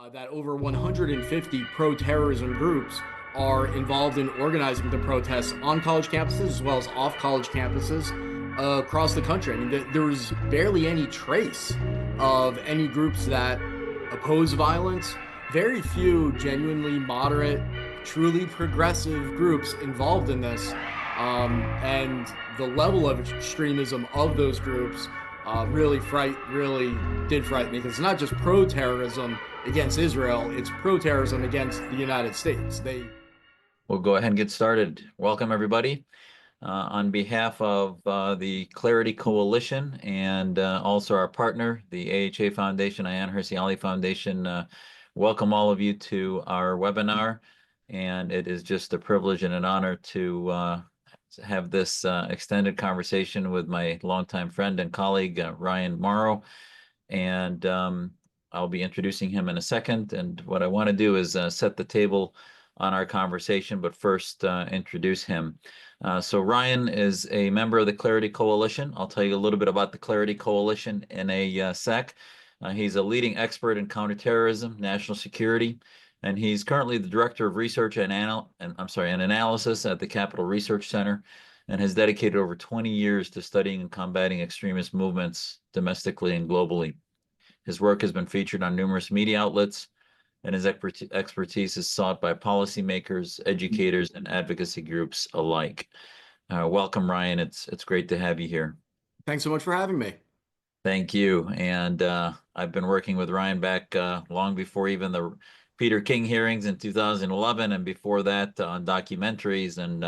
that over 150 pro-terrorism groups are involved in organizing the protests on college campuses as well as off college campuses across the country. I mean, there was barely any trace of any groups that oppose violence. Very few genuinely moderate, truly progressive groups involved in this. And the level of extremism of those groups really did frighten me because it's not just pro-terrorism against Israel; it's pro-terrorism against the United States. We'll go ahead and get started. Welcome, everybody. On behalf of the Clarity Coalition and also our partner, the AHA Foundation, Ayaan Hirsi Ali Foundation, welcome all of you to our webinar. And it is just a privilege and an honor to have this extended conversation with my longtime friend and colleague, Ryan Mauro. And I'll be introducing him in a second. And what I want to do is set the table on our conversation, but first introduce him. So Ryan is a member of the Clarity Coalition. I'll tell you a little bit about the Clarity Coalition in a sec. He's a leading expert in counterterrorism, national security, and he's currently the Director of Research and Analysis at the Capital Research Center, and has dedicated over 20 years to studying and combating extremist movements domestically and globally. His work has been featured on numerous media outlets, and his expertise is sought by policymakers, educators, and advocacy groups alike. Welcome, Ryan. It's great to have you here. Thanks so much for having me. Thank you. And I've been working with Ryan back long before even the Peter King hearings in 2011, and before that on documentaries and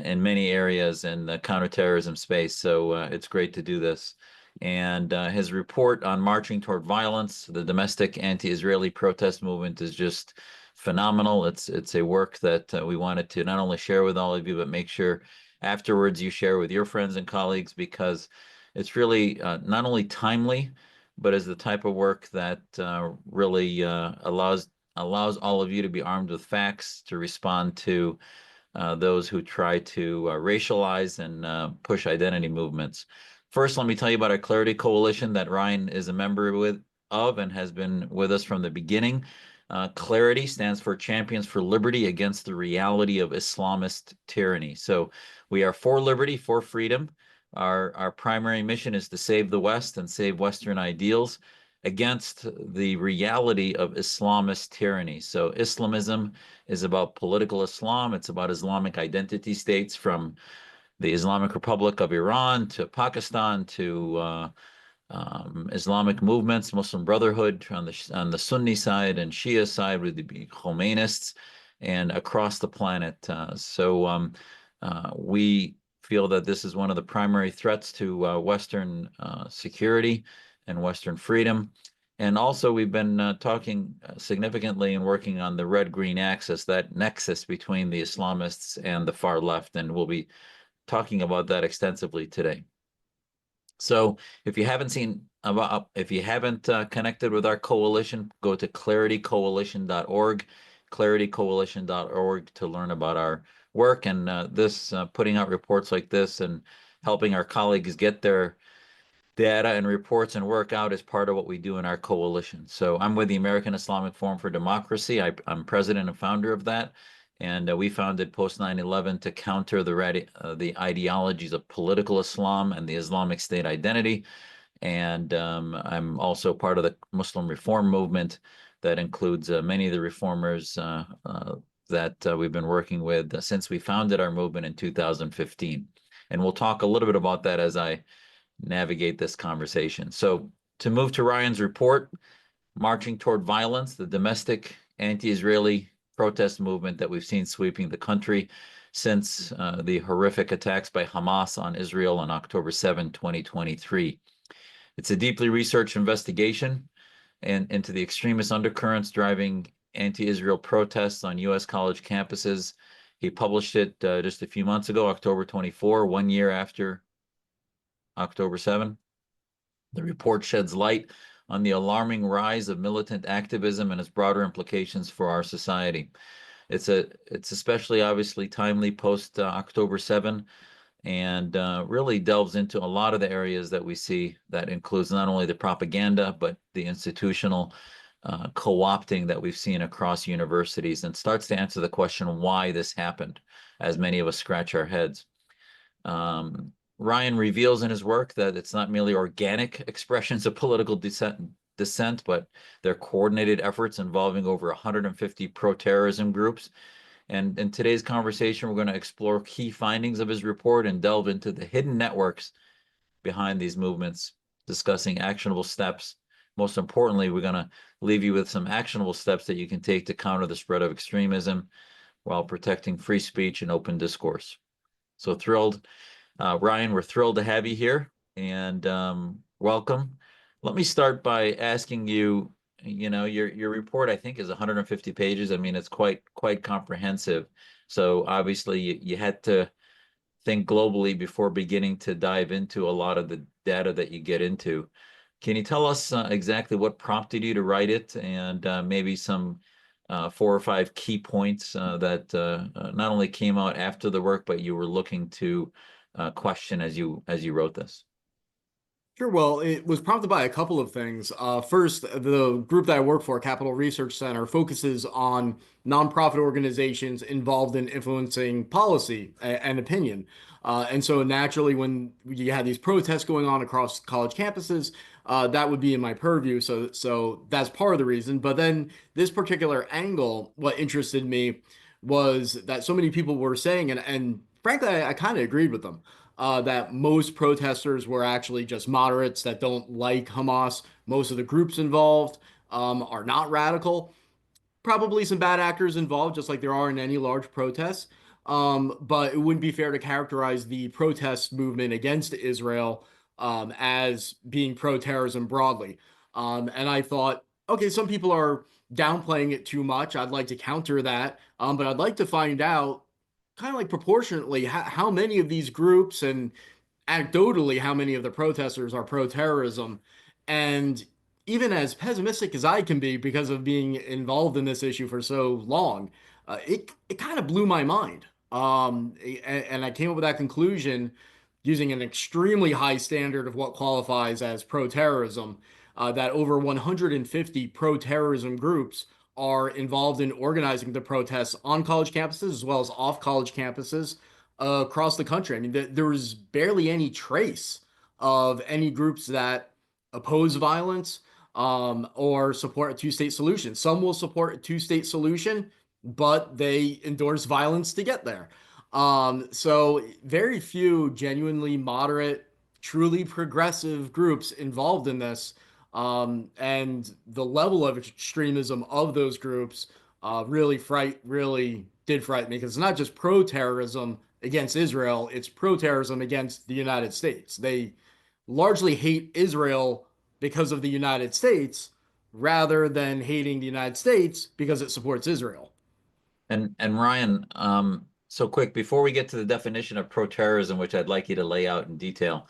in many areas in the counterterrorism space. So it's great to do this. And his report on marching toward violence, the domestic anti-Israeli protest movement, is just phenomenal. It's a work that we wanted to not only share with all of you, but make sure afterwards you share with your friends and colleagues, because it's really not only timely, but is the type of work that really allows all of you to be armed with facts to respond to those who try to racialize and push identity movements. First, let me tell you about our Clarity Coalition that Ryan is a member of and has been with us from the beginning. Clarity stands for Champions for Liberty Against the Reality of Islamist Tyranny. So we are for liberty, for freedom. Our primary mission is to save the West and save Western ideals against the reality of Islamist tyranny. So Islamism is about political Islam. It's about Islamic identity states, from the Islamic Republic of Iran to Pakistan to Islamic movements, Muslim Brotherhood on the Sunni side and Shia side with the Khomeinists, and across the planet. So we feel that this is one of the primary threats to Western security and Western freedom. And also we've been talking significantly and working on the red-green axis, that nexus between the Islamists and the far left, and we'll be talking about that extensively today. So if you haven't connected with our coalition, go to claritycoalition.org, claritycoalition.org, to learn about our work and putting out reports like this and helping our colleagues get their data and reports and work out is part of what we do in our coalition. So I'm with the American Islamic Forum for Democracy. I'm president and founder of that. And we founded post 9/11 to counter the ideologies of political Islam and the Islamic State identity. And I'm also part of the Muslim Reform Movement that includes many of the reformers that we've been working with since we founded our movement in 2015. And we'll talk a little bit about that as I navigate this conversation. So to move to Ryan's report, Marching Toward Violence, the domestic anti-Israeli protest movement that we've seen sweeping the country since the horrific attacks by Hamas on Israel on October 7, 2023. It's a deeply researched investigation into the extremist undercurrents driving anti-Israel protests on U.S. college campuses. He published it just a few months ago, October 24, 1 year after October 7. The report sheds light on the alarming rise of militant activism and its broader implications for our society. It's especially obviously timely post October 7, and really delves into a lot of the areas that we see. That includes not only the propaganda, but the institutional co-opting that we've seen across universities, and starts to answer the question why this happened, as many of us scratch our heads. Ryan reveals in his work that it's not merely organic expressions of political dissent, but they're coordinated efforts involving over 150 pro-terrorism groups. And in today's conversation, we're going to explore key findings of his report and delve into the hidden networks behind these movements, discussing actionable steps. Most importantly, we're going to leave you with some actionable steps that you can take to counter the spread of extremism while protecting free speech and open discourse. So thrilled. Ryan, we're thrilled to have you here, and welcome. Let me start by asking you, your report, I think, is 150 pages. I mean, it's quite comprehensive. So obviously you had to think globally before beginning to dive into a lot of the data that you get into. Can you tell us exactly what prompted you to write it, and maybe some 4 or 5 key points that not only came out after the work, but you were looking to question as you wrote this? Sure. Well, it was prompted by a couple of things. First, the group that I work for, Capital Research Center, focuses on nonprofit organizations involved in influencing policy and opinion. And so naturally, when you had these protests going on across college campuses, that would be in my purview. So that's part of the reason. But then this particular angle, what interested me was that so many people were saying, and frankly, I kind of agreed with them, that most protesters were actually just moderates that don't like Hamas. Most of the groups involved are not radical. Probably some bad actors involved, just like there are in any large protest. But it wouldn't be fair to characterize the protest movement against Israel as being pro-terrorism broadly. And I thought, okay, some people are downplaying it too much. I'd like to counter that, but I'd like to find out kind of like proportionately how many of these groups and anecdotally how many of the protesters are pro-terrorism. And even as pessimistic as I can be because of being involved in this issue for so long, it kind of blew my mind. And I came up with that conclusion using an extremely high standard of what qualifies as pro-terrorism, that over 150 pro-terrorism groups are involved in organizing the protests on college campuses as well as off college campuses across the country. I mean, there was barely any trace of any groups that oppose violence or support a two-state solution. Some will support a two-state solution, but they endorse violence to get there. So very few genuinely moderate, truly progressive groups involved in this. And the level of extremism of those groups really did frighten me because it's not just pro-terrorism against Israel, it's pro-terrorism against the United States. They largely hate Israel because of the United States rather than hating the United States because it supports Israel. And Ryan, so quick, before we get to the definition of pro-terrorism, which I'd like you to lay out in detail,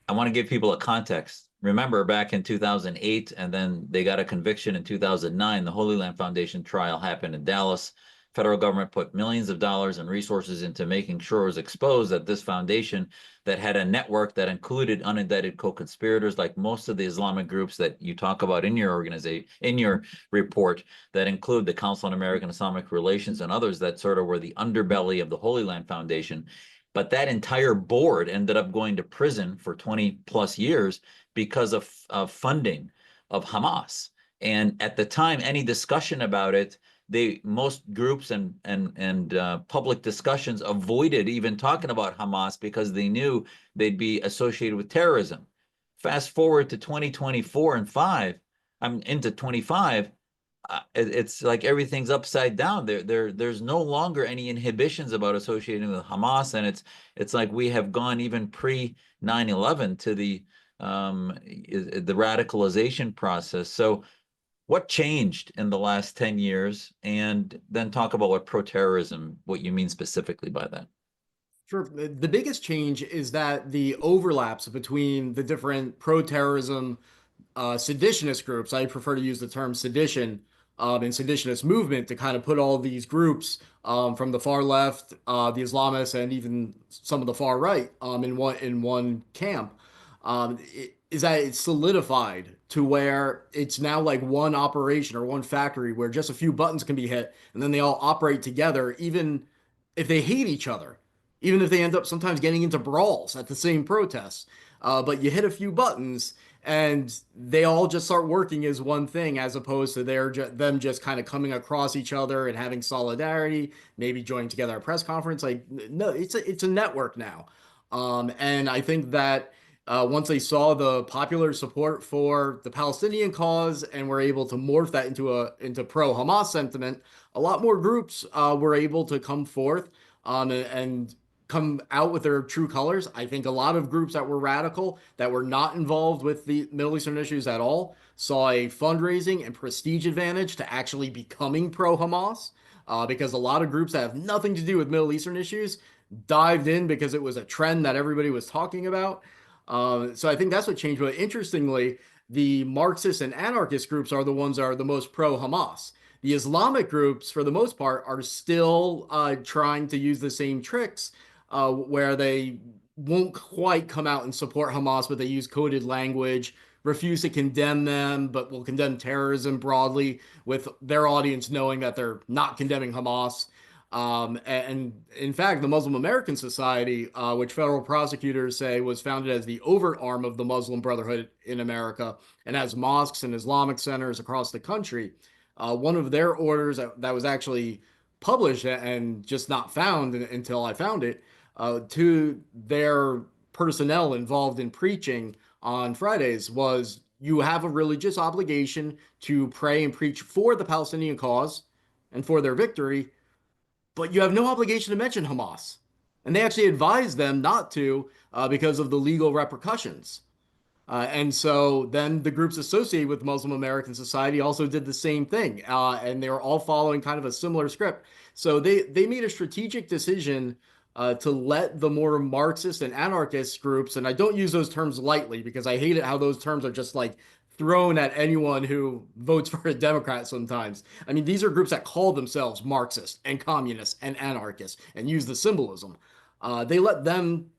I want to give people a context. Remember back in 2008, and then they got a conviction in 2009, the Holy Land Foundation trial happened in Dallas. Federal government put millions of dollars and resources into making sure it was exposed that this foundation that had a network that included unindicted co-conspirators, like most of the Islamic groups that you talk about in your organization, in your report, that include the Council on American Islamic Relations and others that sort of were the underbelly of the Holy Land Foundation. But that entire board ended up going to prison for 20 plus years because of funding of Hamas. And at the time, any discussion about it, most groups and public discussions avoided even talking about Hamas because they knew they'd be associated with terrorism. Fast forward to 2024 and five, I'm into 25. It's like everything's upside down. There's no longer any inhibitions about associating with Hamas, and it's like we have gone even pre 9/11 to the radicalization process. So what changed in the last 10 years? And then talk about what pro-terrorism, what you mean specifically by that. Sure. The biggest change is that the overlaps between the different pro-terrorism seditionist groups, I prefer to use the term sedition and seditionist movement to kind of put all these groups from the far left, the Islamists, and even some of the far right in one camp, is that it solidified to where it's now like one operation or one factory where just a few buttons can be hit and then they all operate together, even if they hate each other, even if they end up sometimes getting into brawls at the same protests. But you hit a few buttons and they all just start working as one thing, as opposed to them just kind of coming across each other and having solidarity, maybe joining together a press conference. Like, no, it's a network now. And I think that once they saw the popular support for the Palestinian cause and were able to morph that into pro-Hamas sentiment, a lot more groups were able to come forth and come out with their true colors. I think a lot of groups that were radical, that were not involved with the Middle Eastern issues at all, saw a fundraising and prestige advantage to actually becoming pro-Hamas. Because a lot of groups that have nothing to do with Middle Eastern issues dived in because it was a trend that everybody was talking about. So I think that's what changed. But interestingly, the Marxist and anarchist groups are the ones that are the most pro-Hamas. The Islamic groups, for the most part, are still trying to use the same tricks where they won't quite come out and support Hamas, but they use coded language, refuse to condemn them, but will condemn terrorism broadly, with their audience knowing that they're not condemning Hamas. And in fact, the Muslim American Society, which federal prosecutors say was founded as the overt arm of the Muslim Brotherhood in America and has mosques and Islamic centers across the country, one of their orders that was actually published and just not found until I found it, to their personnel involved in preaching on Fridays was, you have a religious obligation to pray and preach for the Palestinian cause and for their victory, but you have no obligation to mention Hamas. And they actually advised them not to because of the legal repercussions. And so then the groups associated with Muslim American Society also did the same thing. And they were all following kind of a similar script. So they made a strategic decision to let the more Marxist and anarchist groups, and I don't use those terms lightly because I hate it how those terms are just like thrown at anyone who votes for a Democrat sometimes. I mean, these are groups that call themselves Marxist and communist and anarchist and use the symbolism. They let them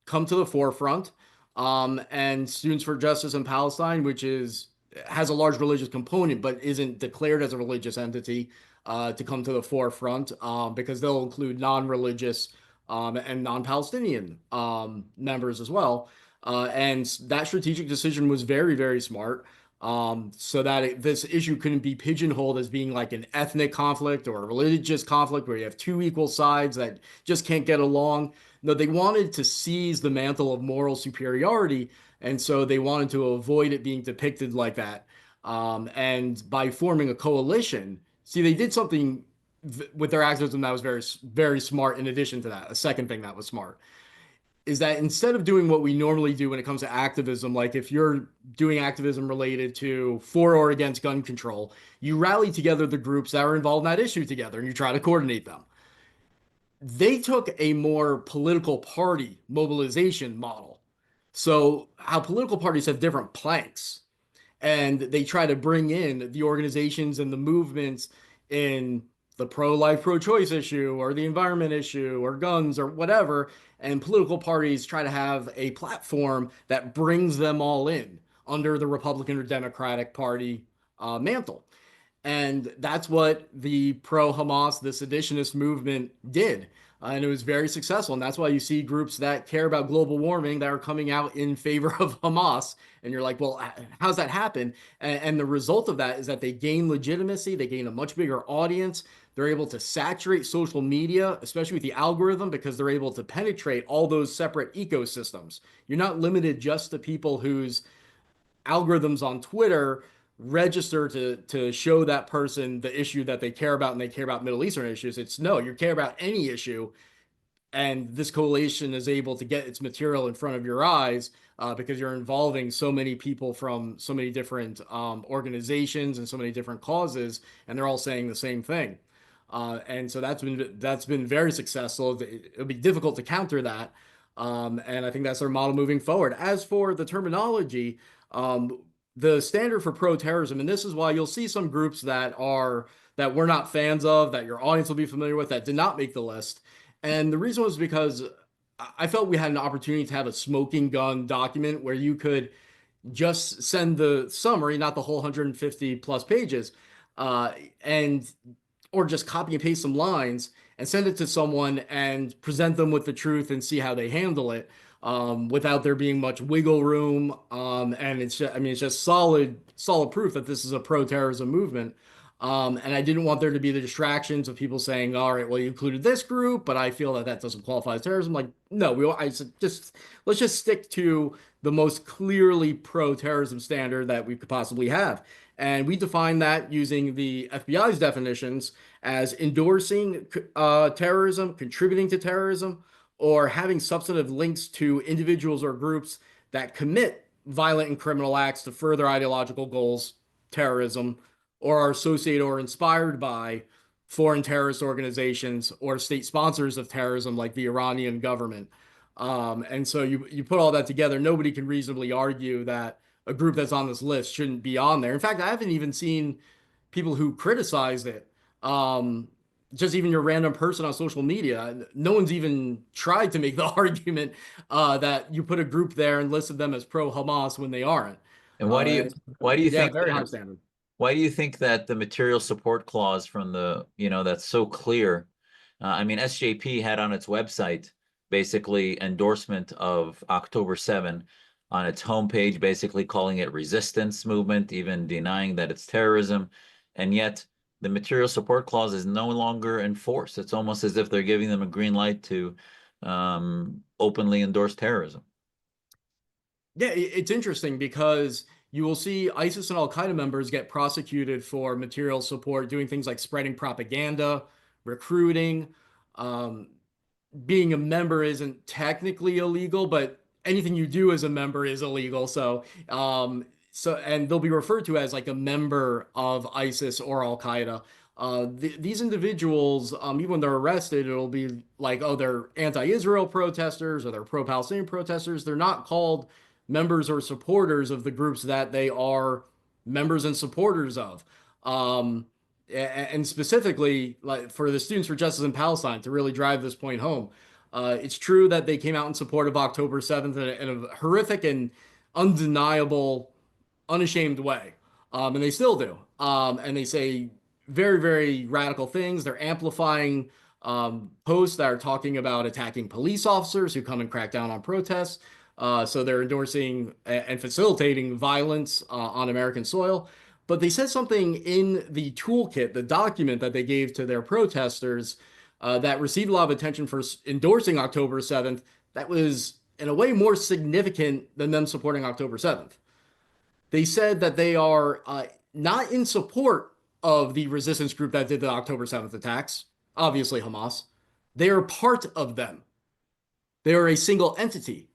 come to the forefront. And Students for Justice in Palestine, which has a large religious component but isn't declared as a religious entity, to come to the forefront because they'll include non-religious and non-Palestinian members as well. And that strategic decision was very, very smart. So that this issue couldn't be pigeonholed as being like an ethnic conflict or a religious conflict where you have two equal sides that just can't get along. No, they wanted to seize the mantle of moral superiority, and so they wanted to avoid it being depicted like that. And by forming a coalition, see, they did something with their activism that was very, very smart. In addition to that, a second thing that was smart is that instead of doing what we normally do when it comes to activism, like if you're doing activism related to for or against gun control, you rally together the groups that are involved in that issue together and you try to coordinate them. They took a more political party mobilization model. So, how political parties have different planks, and they try to bring in the organizations and the movements in the pro-life, pro-choice issue or the environment issue or guns or whatever. And political parties try to have a platform that brings them all in under the Republican or Democratic Party mantle. And that's what the pro-Hamas, the seditionist movement did. And it was very successful. And that's why you see groups that care about global warming that are coming out in favor of Hamas. And you're like, well, how's that happen? And the result of that is that they gain legitimacy. They gain a much bigger audience. They're able to saturate social media, especially with the algorithm, because they're able to penetrate all those separate ecosystems. You're not limited just to people whose algorithms on Twitter register to show that person the issue that they care about, and they care about Middle Eastern issues. It's no, you care about any issue, and this coalition is able to get its material in front of your eyes because you're involving so many people from so many different organizations and so many different causes, and they're all saying the same thing. And so that's been very successful. It'll be difficult to counter that. And I think that's our model moving forward. As for the terminology, the standard for pro-terrorism, and this is why you'll see some groups that we're not fans of, that your audience will be familiar with, that did not make the list. And the reason was because I felt we had an opportunity to have a smoking gun document where you could just send the summary, not the whole 150 plus pages, uh, and or just copy and paste some lines and send it to someone and present them with the truth and see how they handle it, without there being much wiggle room. And it's just, I mean, it's just solid proof that this is a pro-terrorism movement. And I didn't want there to be the distractions of people saying, all right, well, you included this group, but I feel that that doesn't qualify as terrorism. Like, no, I said, just let's just stick to the most clearly pro-terrorism standard that we could possibly have. And we define that using the FBI's definitions as endorsing terrorism, contributing to terrorism, or having substantive links to individuals or groups that commit violent and criminal acts to further ideological goals, terrorism, or are associated or inspired by foreign terrorist organizations or state sponsors of terrorism like the Iranian government. And so you put all that together, nobody can reasonably argue that a group that's on this list shouldn't be on there. In fact, I haven't even seen people who criticized it. Um, just even your random person on social media, no one's even tried to make the argument that you put a group there and listed them as pro-Hamas when they aren't. And Uh, why do you yeah, think very high that standard. why do you think that the material support clause from the, that's so clear? I mean, SJP had on its website basically endorsement of October 7 on its homepage, basically calling it resistance movement, even denying that it's terrorism. And yet the material support clause is no longer in force. It's almost as if they're giving them a green light to openly endorse terrorism. Yeah, it's interesting because you will see ISIS and Al Qaeda members get prosecuted for material support, doing things like spreading propaganda, recruiting. Um, Being a member isn't technically illegal, but anything you do as a member is illegal. And they'll be referred to as like a member of ISIS or Al Qaeda. These individuals, even when they're arrested, it'll be like, oh, they're anti-Israel protesters or they're pro-Palestinian protesters. They're not called members or supporters of the groups that they are members and supporters of. Um, and specifically, like for the Students for Justice in Palestine, to really drive this point home, it's true that they came out in support of October 7th in a horrific and undeniable, unashamed way. And they still do. And they say very, very radical things. They're amplifying posts that are talking about attacking police officers who come and crack down on protests. So they're endorsing and facilitating violence on American soil. But they said something in the toolkit, the document that they gave to their protesters, that received a lot of attention for endorsing October 7th, that was in a way more significant than them supporting October 7th. They said that they are not in support of the resistance group that did the October 7th attacks, obviously Hamas. They are part of them. They are a single entity.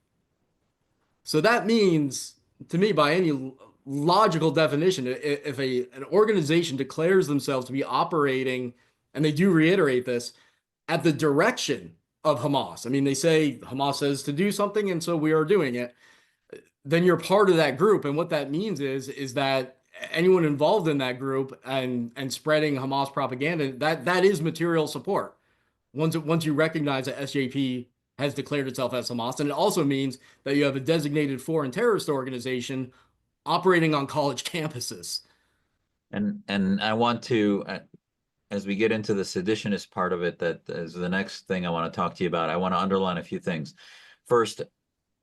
So that means, to me, by any logical definition, if an organization declares themselves to be operating, and they do reiterate this, at the direction of Hamas, I mean, they say Hamas says to do something, and so we are doing it, then you're part of that group. And what that means is that anyone involved in that group and spreading Hamas propaganda, that is material support. Once you recognize that SJP has declared itself as Hamas, and it also means that you have a designated foreign terrorist organization operating on college campuses. And I want to, as we get into the seditionist part of it, that is the next thing I want to talk to you about. I want to underline a few things. First,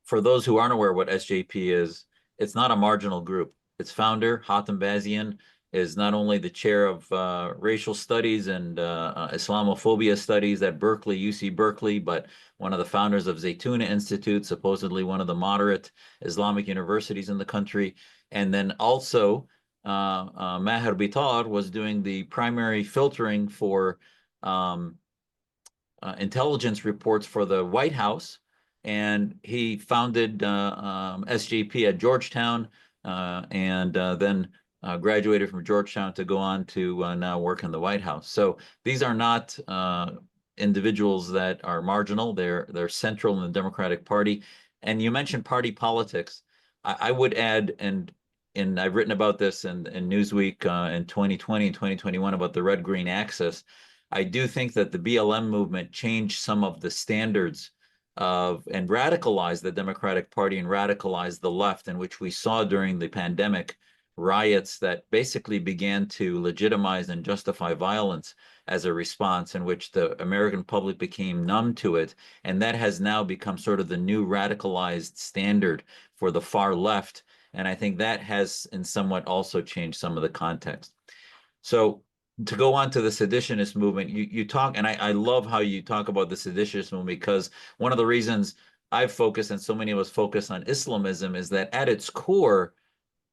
for those who aren't aware what SJP is, it's not a marginal group. Its founder, Hatem Bazian, is not only the chair of racial studies and Islamophobia studies at Berkeley, UC Berkeley, but one of the founders of Zaytuna Institute, supposedly one of the moderate Islamic universities in the country. And then also, Maher Bitar was doing the primary filtering for intelligence reports for the White House, and he founded SJP at Georgetown, and then graduated from Georgetown to go on to now work in the White House. So these are not individuals that are marginal. They're central in the Democratic Party. And you mentioned party politics. I would add, and I've written about this in Newsweek in 2020 and 2021 about the red-green axis. I do think that the BLM movement changed some of the standards and radicalize the Democratic Party and radicalize the left, in which we saw during the pandemic riots that basically began to legitimize and justify violence as a response, in which the American public became numb to it. And that has now become sort of the new radicalized standard for the far left. And I think that has in somewhat also changed some of the context. So to go on to the seditionist movement, you talk, and I love how you talk about the seditious movement, because one of the reasons I've focused, and so many of us focus on Islamism, is that at its core,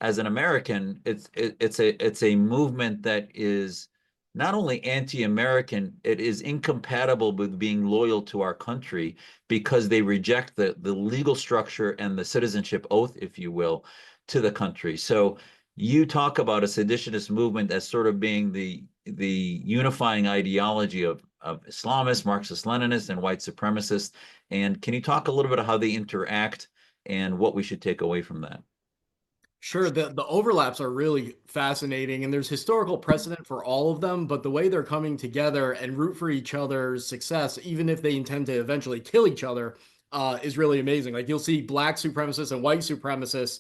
as an American, it's a movement that is not only anti-American, it is incompatible with being loyal to our country, because they reject the legal structure and the citizenship oath, if you will, to the country. So you talk about a seditionist movement as sort of being the unifying ideology of Islamists, Marxist Leninists, and white supremacists. And can you talk a little bit of how they interact and what we should take away from that? Sure, the overlaps are really fascinating, and there's historical precedent for all of them, but the way they're coming together and root for each other's success, even if they intend to eventually kill each other, is really amazing. Like you'll see black supremacists and white supremacists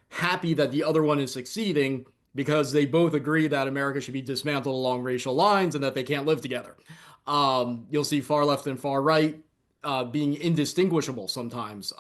happy that the other one is succeeding because they both agree that America should be dismantled along racial lines and that they can't live together. You'll see far left and far right being indistinguishable sometimes.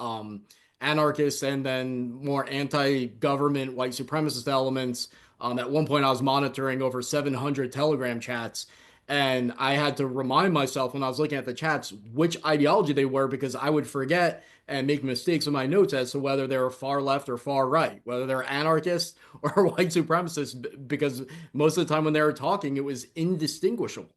Anarchists and then more anti-government white supremacist elements. At one point, I was monitoring over 700 Telegram chats, and I had to remind myself when I was looking at the chats which ideology they were, because I would forget and make mistakes in my notes as to whether they were far left or far right, whether they're anarchists or white supremacists, because most of the time when they were talking, it was indistinguishable.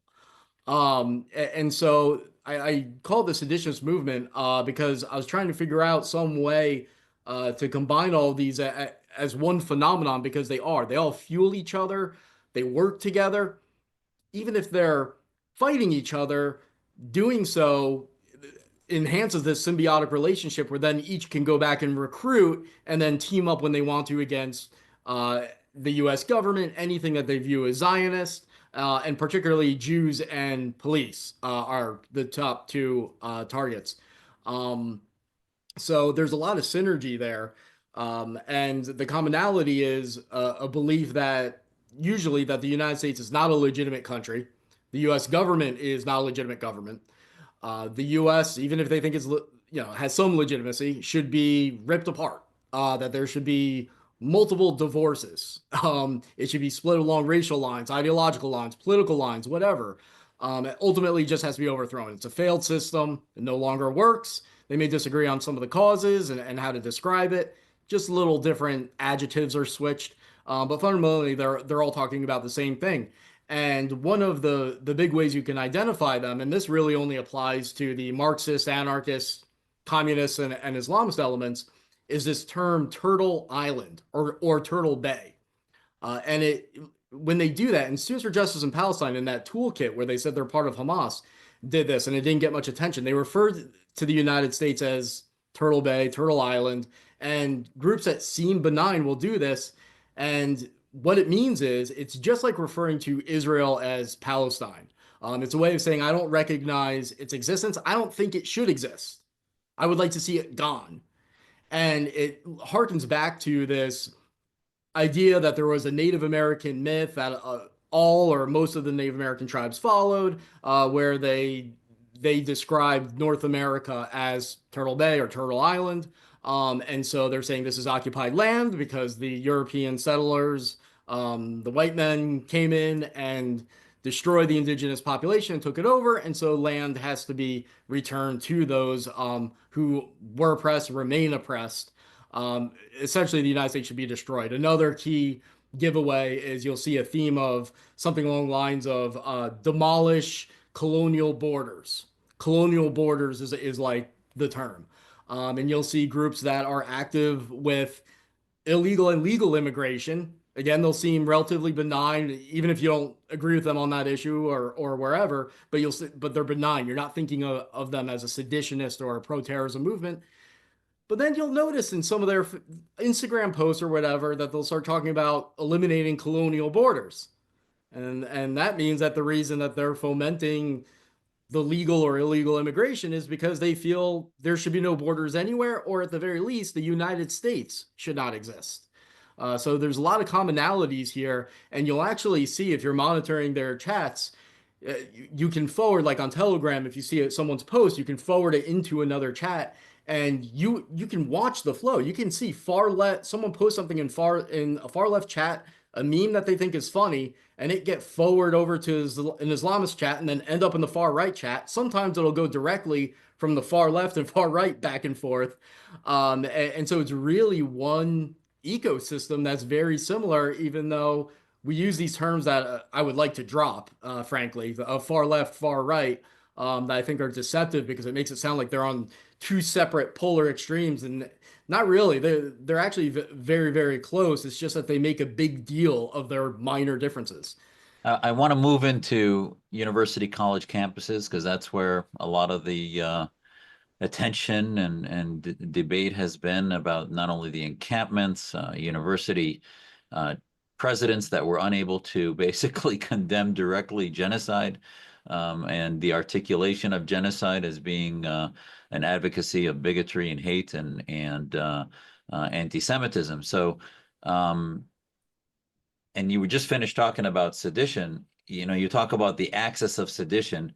And so I call it the seditious movement because I was trying to figure out some way to combine all of these as one phenomenon, because they all fuel each other, they work together, even if they're fighting each other. Doing so enhances this symbiotic relationship where then each can go back and recruit and then team up when they want to against the US government, anything that they view as Zionist, and particularly Jews and police are the top two targets. Um, so there's a lot of synergy there. And the commonality is a belief that usually that the United States is not a legitimate country. The US government is not a legitimate government. The U.S., even if they think has some legitimacy, should be ripped apart. That there should be multiple divorces. It should be split along racial lines, ideological lines, political lines, whatever. It ultimately just has to be overthrown. It's a failed system. It no longer works. They may disagree on some of the causes and how to describe it. Just little different adjectives are switched. But fundamentally, they're all talking about the same thing. And one of the big ways you can identify them, and this really only applies to the Marxist, anarchist, communist, and Islamist elements, is this term Turtle Island or Turtle Bay. And it when they do that, and Students for Justice in Palestine in that toolkit where they said they're part of Hamas did this, and it didn't get much attention. They referred to the United States as Turtle Bay, Turtle Island, and groups that seem benign will do this. And what it means is it's just like referring to Israel as Palestine. It's a way of saying I don't recognize its existence. I don't think it should exist. I would like to see it gone. And it harkens back to this idea that there was a Native American myth that all or most of the Native American tribes followed, where they described North America as Turtle Bay or Turtle Island. And so they're saying this is occupied land because the European settlers, the white men came in and destroyed the indigenous population and took it over. And so land has to be returned to those who were oppressed, remain oppressed. Essentially, the United States should be destroyed. Another key giveaway is you'll see a theme of something along the lines of demolish colonial borders. Colonial borders is like the term. And you'll see groups that are active with illegal and legal immigration. Again, they'll seem relatively benign, even if you don't agree with them on that issue or wherever. But they're benign. You're not thinking of them as a seditionist or a pro-terrorism movement. But then you'll notice in some of their Instagram posts or whatever that they'll start talking about eliminating colonial borders, and that means that the reason that they're fomenting the legal or illegal immigration is because they feel there should be no borders anywhere, or at the very least, the United States should not exist. So there's a lot of commonalities here, and you'll actually see if you're monitoring their chats, you can forward, like on Telegram, if you see someone's post, you can forward it into another chat, and you can watch the flow. You can see far left, someone post something in a far left chat, a meme that they think is funny, and it get forward over to an Islamist chat and then end up in the far right chat. Sometimes it'll go directly from the far left and far right back and forth. And so it's really one ecosystem that's very similar, even though we use these terms that I would like to drop, frankly, far left, far right, that I think are deceptive because it makes it sound like they're on two separate polar extremes, and not really. They're actually very, very close. It's just that they make a big deal of their minor differences. I want to move into university college campuses because that's where a lot of the attention and debate has been about not only the encampments, university uh, presidents that were unable to basically condemn directly genocide, and the articulation of genocide as being an advocacy of bigotry and hate and anti-Semitism. So, um, and you were just finished talking about sedition. You know, you talk about the axis of sedition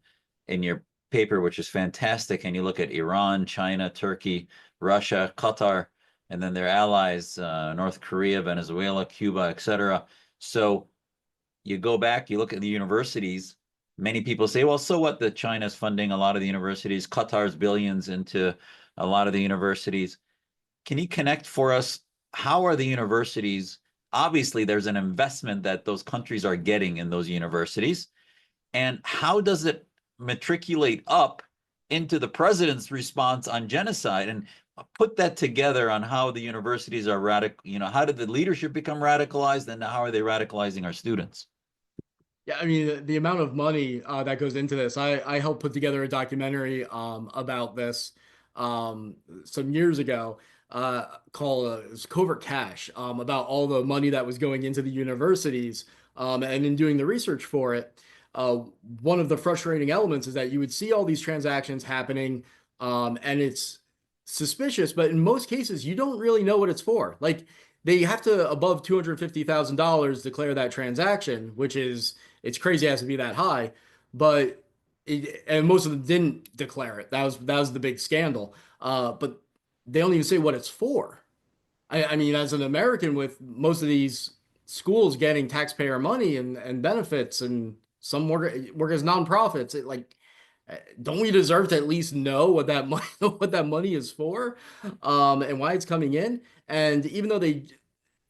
in your paper, which is fantastic. And you look at Iran, China, Turkey, Russia, Qatar, and then their allies, North Korea, Venezuela, Cuba, etc. So you go back, you look at the universities. Many people say, well, so what that China's funding a lot of the universities, Qatar's billions into a lot of the universities. Can you connect for us? How are the universities? Obviously, there's an investment that those countries are getting in those universities. And how does it matriculate up into the president's response on genocide? And put that together on how the universities are how did the leadership become radicalized and how are they radicalizing our students? Yeah, I mean, the amount of money that goes into this, I helped put together a documentary about this some years ago called it was Covert Cash, about all the money that was going into the universities. And in doing the research for it, one of the frustrating elements is that you would see all these transactions happening, and it's suspicious, but in most cases, you don't really know what it's for. Like, they have to above $250,000 declare that transaction, which is it's crazy it has to be that high, but and most of them didn't declare it. That was the big scandal. But they don't even say what it's for. I mean, as an American, with most of these schools getting taxpayer money and benefits, and some work as nonprofits, don't we deserve to at least know what that money what that money is for, and why it's coming in? And even though they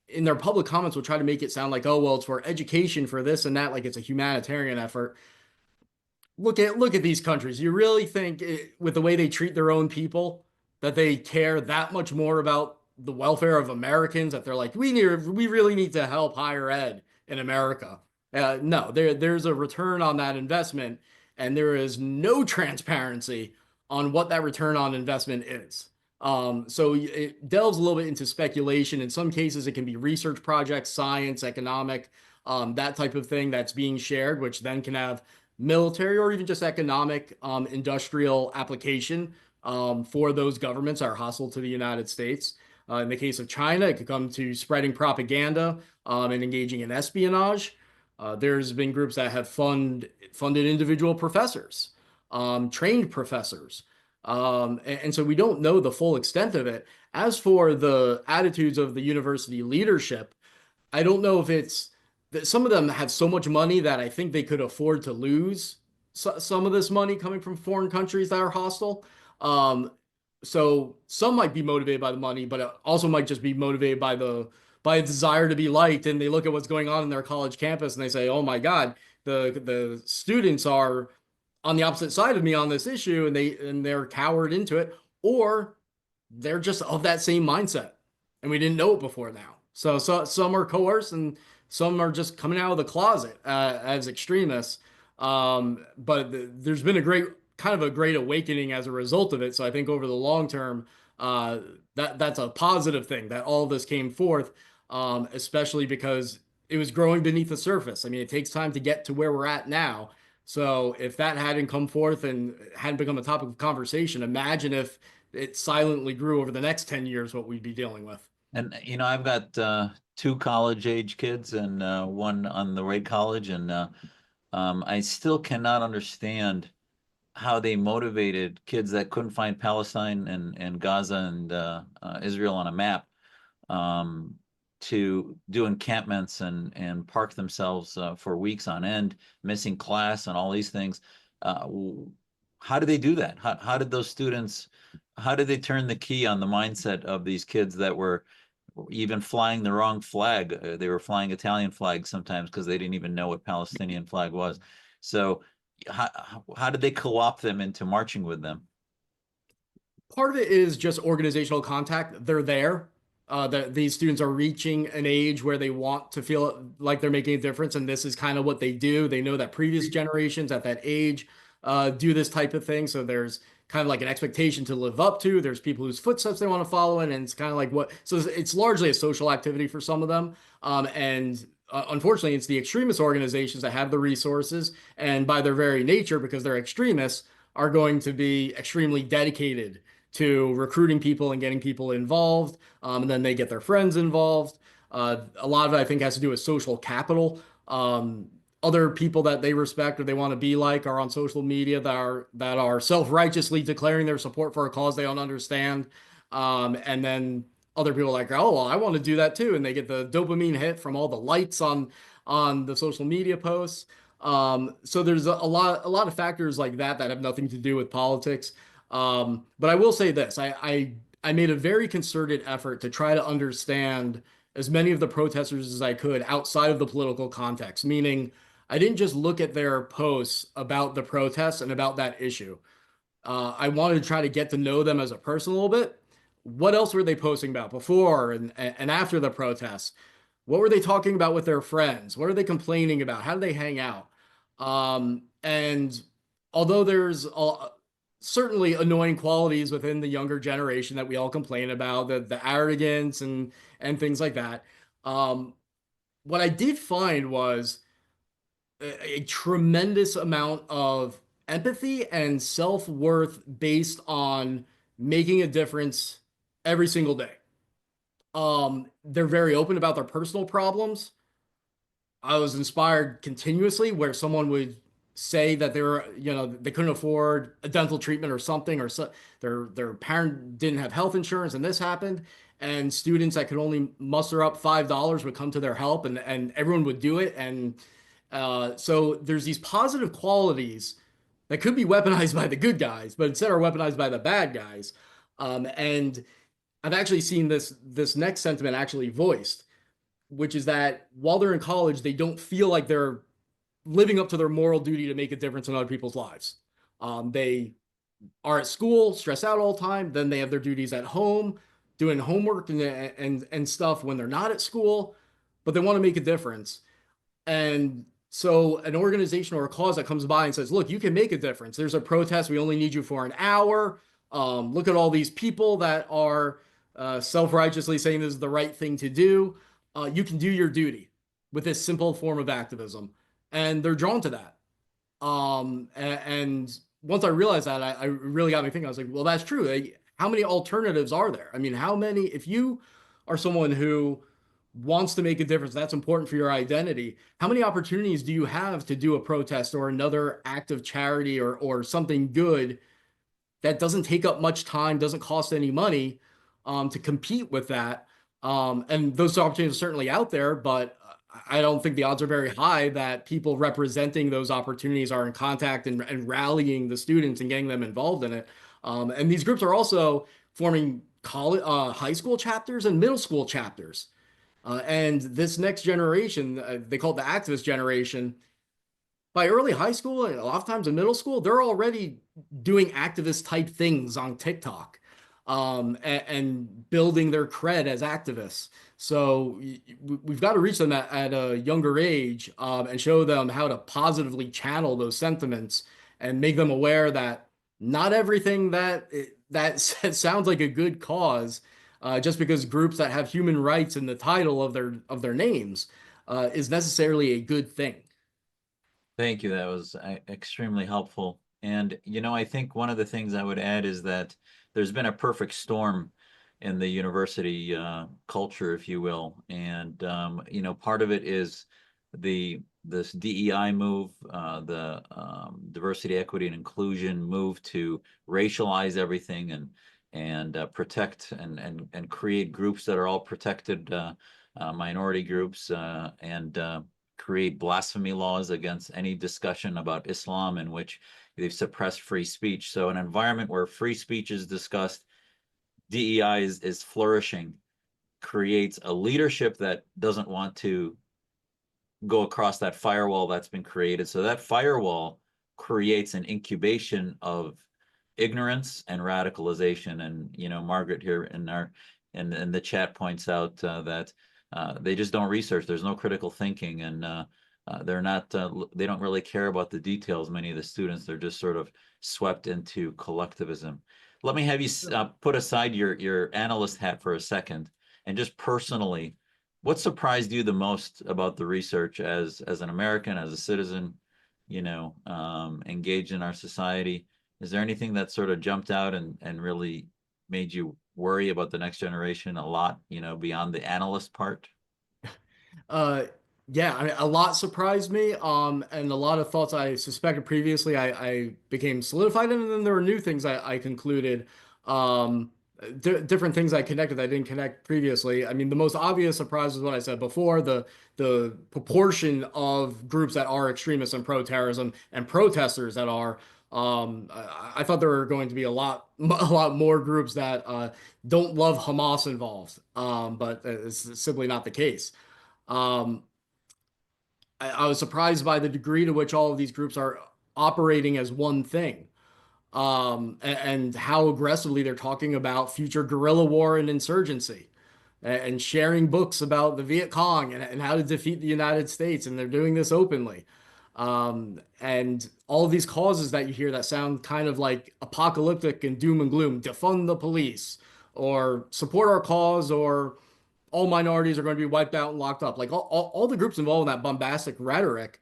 in their public comments will try to make it sound like, oh well, it's for education, for this and that, like it's a humanitarian effort. Look at these countries. You really think with the way they treat their own people that they care that much more about the welfare of Americans, that they're like, we really need to help higher ed in America? No, there's a return on that investment, and there is no transparency on what that return on investment is. So it delves a little bit into speculation. In some cases, it can be research projects, science, economic, that type of thing that's being shared, which then can have military or even just economic, industrial application for those governments that are hostile to the United States. In the case of China, it could come to spreading propaganda and engaging in espionage. There's been groups that have funded individual professors, trained professors. And so we don't know the full extent of it. As for the attitudes of the university leadership, I don't know if it's that some of them have so much money that I think they could afford to lose some of this money coming from foreign countries that are hostile. Um, so some might be motivated by the money, but it also might just be motivated by a desire to be liked. And they look at what's going on in their college campus and they say, "Oh my God, the students are on the opposite side of me on this issue," and they're cowered into it, or they're just of that same mindset, and we didn't know it before now. So some are coerced, and some are just coming out of the closet as extremists. But there's been a great awakening as a result of it. So I think over the long term, that's a positive thing that all of this came forth, especially because it was growing beneath the surface. I mean, it takes time to get to where we're at now. So if that hadn't come forth and hadn't become a topic of conversation, imagine if it silently grew over the next 10 years, what we'd be dealing with. And I've got two college age kids and one on the way to college, and I still cannot understand how they motivated kids that couldn't find Palestine and Gaza and Israel on a map um, to do encampments and park themselves for weeks on end, missing class and all these things. How did they do that? How did those students, how did they turn the key on the mindset of these kids that were even flying the wrong flag? They were flying Italian flags sometimes because they didn't even know what Palestinian flag was. So how did they co-opt them into marching with them? Part of it is just organizational contact. They're there. These students are reaching an age where they want to feel like they're making a difference, and this is kind of what they do. They know that previous generations at that age do this type of thing, so there's kind of like an expectation to live up to. There's people whose footsteps they want to follow in, and it's kind of like what. So it's largely a social activity for some of them, and unfortunately, it's the extremist organizations that have the resources, and by their very nature, because they're extremists, are going to be extremely dedicated to recruiting people and getting people involved. And then they get their friends involved. A lot of it, I think, has to do with social capital. Other people that they respect or they want to be like are on social media that are self-righteously declaring their support for a cause they don't understand. And then other people are like, oh, well, I want to do that too. And they get the dopamine hit from all the likes on the social media posts. So there's a lot of factors like that that have nothing to do with politics. But I will say this, I made a very concerted effort to try to understand as many of the protesters as I could outside of the political context, meaning I didn't just look at their posts about the protests and about that issue. I wanted to try to get to know them as a person a little bit. What else were they posting about before and after the protests? What were they talking about with their friends? What are they complaining about? How do they hang out? And although there's certainly annoying qualities within the younger generation that we all complain about, the arrogance and things like that. What I did find was a tremendous amount of empathy and self-worth based on making a difference every single day. They're very open about their personal problems. I was inspired continuously where someone would say that they were, they couldn't afford a dental treatment or something, or so, their parent didn't have health insurance, and this happened, and students that could only muster up $5 would come to their help, and everyone would do it, and so there's these positive qualities that could be weaponized by the good guys, but instead are weaponized by the bad guys, and I've actually seen this next sentiment actually voiced, which is that while they're in college, they don't feel like they're living up to their moral duty to make a difference in other people's lives. They are at school, stressed out all the time. Then they have their duties at home, doing homework and stuff when they're not at school, but they want to make a difference. And so an organization or a cause that comes by and says, look, you can make a difference. There's a protest. We only need you for an hour. Look at all these people that are self-righteously saying this is the right thing to do. You can do your duty with this simple form of activism. And they're drawn to that. And once I realized that, I really got me thinking. I was like, well, that's true. Like, how many alternatives are there? I mean, how many, if you are someone who wants to make a difference, that's important for your identity. How many opportunities do you have to do a protest or another act of charity or something good that doesn't take up much time, doesn't cost any money, to compete with that? And those opportunities are certainly out there, but I don't think the odds are very high that people representing those opportunities are in contact and rallying the students and getting them involved in it. And these groups are also forming college, high school chapters and middle school chapters. And this next generation, they call it the activist generation, by early high school and a lot of times in middle school, they're already doing activist type things on TikTok, and building their cred as activists. So we've got to reach them at a younger age, and show them how to positively channel those sentiments and make them aware that not everything that sounds like a good cause, just because groups that have human rights in the title of their names, is necessarily a good thing. Thank you. That was extremely helpful. And, I think one of the things I would add is that there's been a perfect storm in the university culture, if you will. And, part of it is this DEI move, the diversity, equity, and inclusion move to racialize everything and protect and create groups that are all protected minority groups and create blasphemy laws against any discussion about Islam in which they've suppressed free speech. So an environment where free speech is discussed, DEI is flourishing, creates a leadership that doesn't want to go across that firewall that's been created. So that firewall creates an incubation of ignorance and radicalization. And Margaret here in the chat points out that they just don't research. There's no critical thinking, and they're not. They don't really care about the details. Many of the students, they're just sort of swept into collectivism. Let me have you put aside your analyst hat for a second, and just personally, what surprised you the most about the research as an American, as a citizen, engaged in our society? Is there anything that sort of jumped out and really made you worry about the next generation a lot, beyond the analyst part? Uh, yeah, I mean, a lot surprised me, and a lot of thoughts I suspected previously, I became solidified in, and then there were new things I concluded, different things I connected that I didn't connect previously. I mean, the most obvious surprise is what I said before, the proportion of groups that are extremists and pro-terrorism and protesters that are. I thought there were going to be a lot more groups that don't love Hamas involved, but it's simply not the case. Um, I was surprised by the degree to which all of these groups are operating as one thing, and how aggressively they're talking about future guerrilla war and insurgency, and sharing books about the Viet Cong and how to defeat the United States, and they're doing this openly. And all of these causes that you hear that sound kind of like apocalyptic and doom and gloom, defund the police, or support our cause, or all minorities are going to be wiped out and locked up. Like all the groups involved in that bombastic rhetoric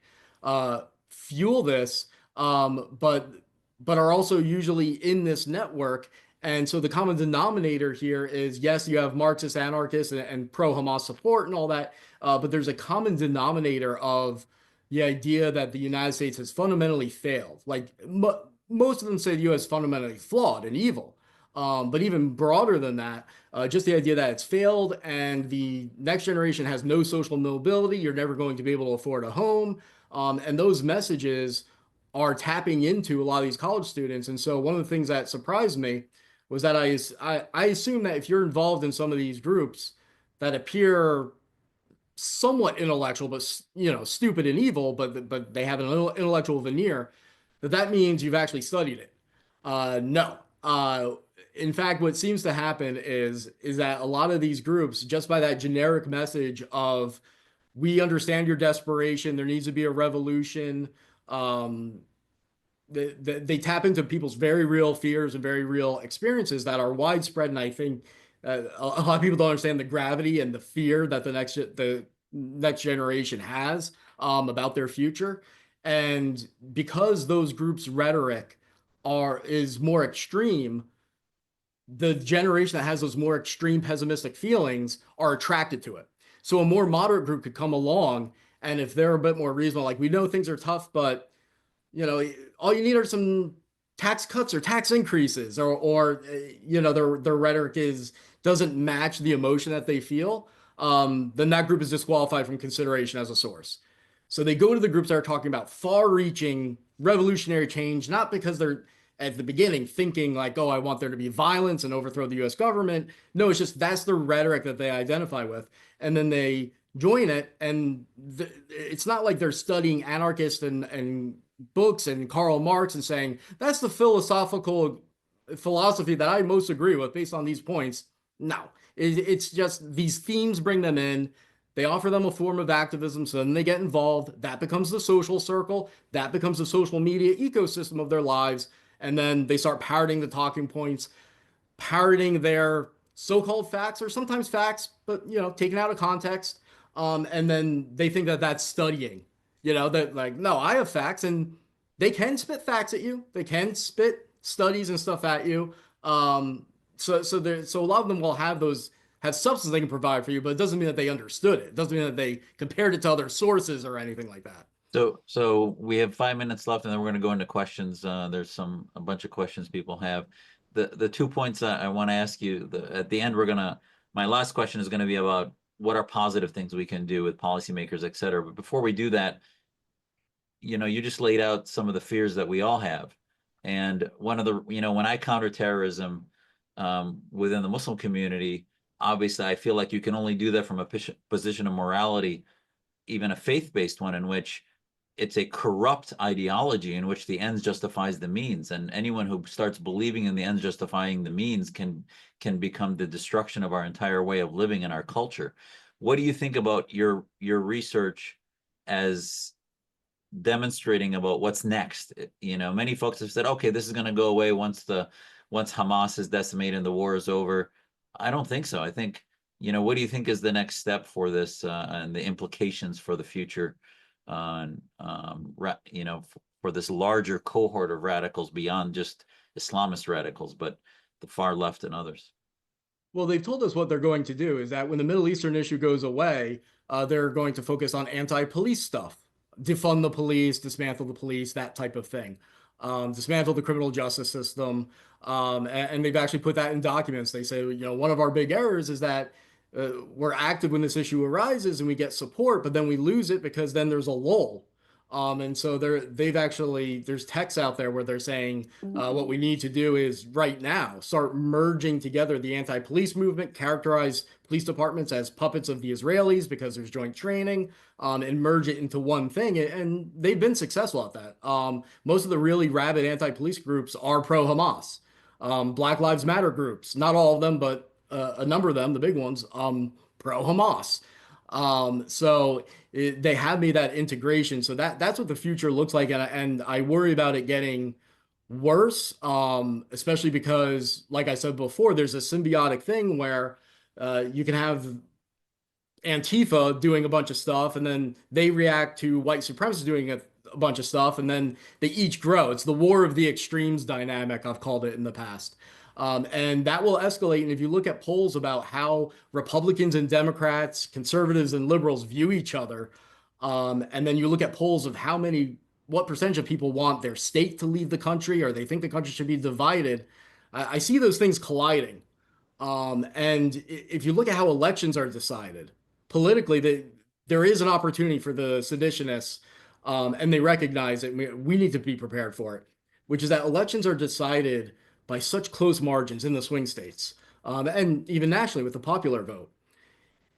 fuel this, but are also usually in this network. And so the common denominator here is, yes, you have Marxist anarchists and pro-Hamas support and all that, but there's a common denominator of the idea that the United States has fundamentally failed. Like most of them say the U.S. is fundamentally flawed and evil. But even broader than that, just the idea that it's failed and the next generation has no social mobility, you're never going to be able to afford a home. And those messages are tapping into a lot of these college students. And so one of the things that surprised me was that I assume that if you're involved in some of these groups that appear somewhat intellectual, but stupid and evil, but they have an intellectual veneer, that means you've actually studied it. No. In fact, what seems to happen is that a lot of these groups, just by that generic message of we understand your desperation, there needs to be a revolution, um, they tap into people's very real fears and very real experiences that are widespread. And I think a lot of people don't understand the gravity and the fear that the next generation has about their future. And because those groups' rhetoric is more extreme, the generation that has those more extreme pessimistic feelings are attracted to it. So a more moderate group could come along, and if they're a bit more reasonable, like we know things are tough, but all you need are some tax cuts or tax increases, or their rhetoric doesn't match the emotion that they feel, then that group is disqualified from consideration as a source. So they go to the groups that are talking about far-reaching revolutionary change, not because they're at the beginning thinking like, oh, I want there to be violence and overthrow the US government. No, it's just that's the rhetoric that they identify with. And then they join it. And it's not like they're studying anarchist and books and Karl Marx and saying, that's the philosophy that I most agree with based on these points. No, it's just these themes bring them in. They offer them a form of activism, so then they get involved. That becomes the social circle. That becomes the social media ecosystem of their lives. And then they start parroting the talking points, parroting their so-called facts, or sometimes facts, but taken out of context. And then they think that that's studying. that like, no, I have facts, and they can spit facts at you. They can spit studies and stuff at you. So a lot of them will have substance they can provide for you, but it doesn't mean that they understood it. It doesn't mean that they compared it to other sources or anything like that. So we have 5 minutes left, and then we're going to go into questions. There's a bunch of questions people have. The 2 points I want to ask you, at the end, my last question is going to be about what are positive things we can do with policymakers, et cetera. But before we do that, you just laid out some of the fears that we all have. And one of the, when I counter terrorism within the Muslim community, obviously I feel like you can only do that from a position of morality, even a faith-based one, in which it's a corrupt ideology in which the ends justifies the means, and anyone who starts believing in the ends justifying the means can become the destruction of our entire way of living in our culture. What do you think about your research as demonstrating about what's next? Many folks have said, okay, this is going to go away once Hamas is decimated and the war is over. I don't think so. I think, what do you think is the next step for this and the implications for the future for this larger cohort of radicals beyond just Islamist radicals, but the far left and others? Well, they've told us what they're going to do is that when the Middle Eastern issue goes away, they're going to focus on anti-police stuff, defund the police, dismantle the police, that type of thing, dismantle the criminal justice system. And they've actually put that in documents. They say, one of our big errors is that we're active when this issue arises and we get support, but then we lose it because then there's a lull. And so there's texts out there where they're saying what we need to do is right now start merging together the anti-police movement, characterize police departments as puppets of the Israelis because there's joint training, and merge it into one thing. And they've been successful at that. Most of the really rabid anti-police groups are pro-Hamas. Black Lives Matter groups, not all of them, but a number of them, the big ones, pro-Hamas. They have made that integration. So that's what the future looks like. And I worry about it getting worse, especially because, like I said before, there's a symbiotic thing where you can have Antifa doing a bunch of stuff, and then they react to white supremacists doing a bunch of stuff, and then they each grow. It's the war of the extremes dynamic, I've called it in the past. And that will escalate. And if you look at polls about how Republicans and Democrats, conservatives and liberals view each other, and then you look at polls of what percentage of people want their state to leave the country, or they think the country should be divided, I see those things colliding. And if you look at how elections are decided politically, there is an opportunity for the seditionists, and they recognize it. We need to be prepared for it, which is that elections are decided by such close margins in the swing states, and even nationally with the popular vote,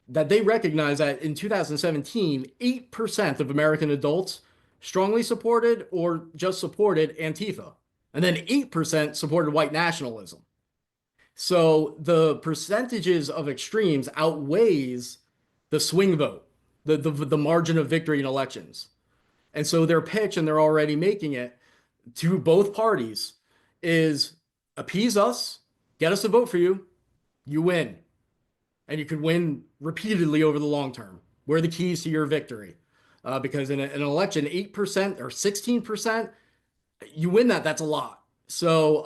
that they recognize that in 2017, 8% of American adults strongly supported or just supported Antifa, and then 8% supported white nationalism. So the percentages of extremes outweighs the swing vote, the margin of victory in elections. And so their pitch, and they're already making it to both parties, is appease us, get us to vote for you, you win. And you could win repeatedly over the long term. We're the keys to your victory. Because in an election, 8% or 16%, you win that's a lot. So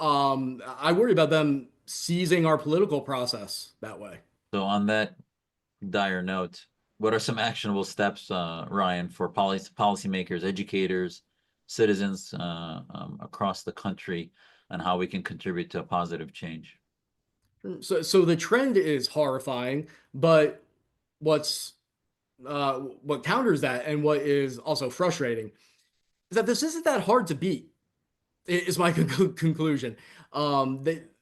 I worry about them seizing our political process that way. So on that dire note, what are some actionable steps, Ryan, for policymakers, educators, citizens across the country, and how we can contribute to a positive change? So the trend is horrifying, but what counters that, and what is also frustrating, is that this isn't that hard to beat. Is my conclusion.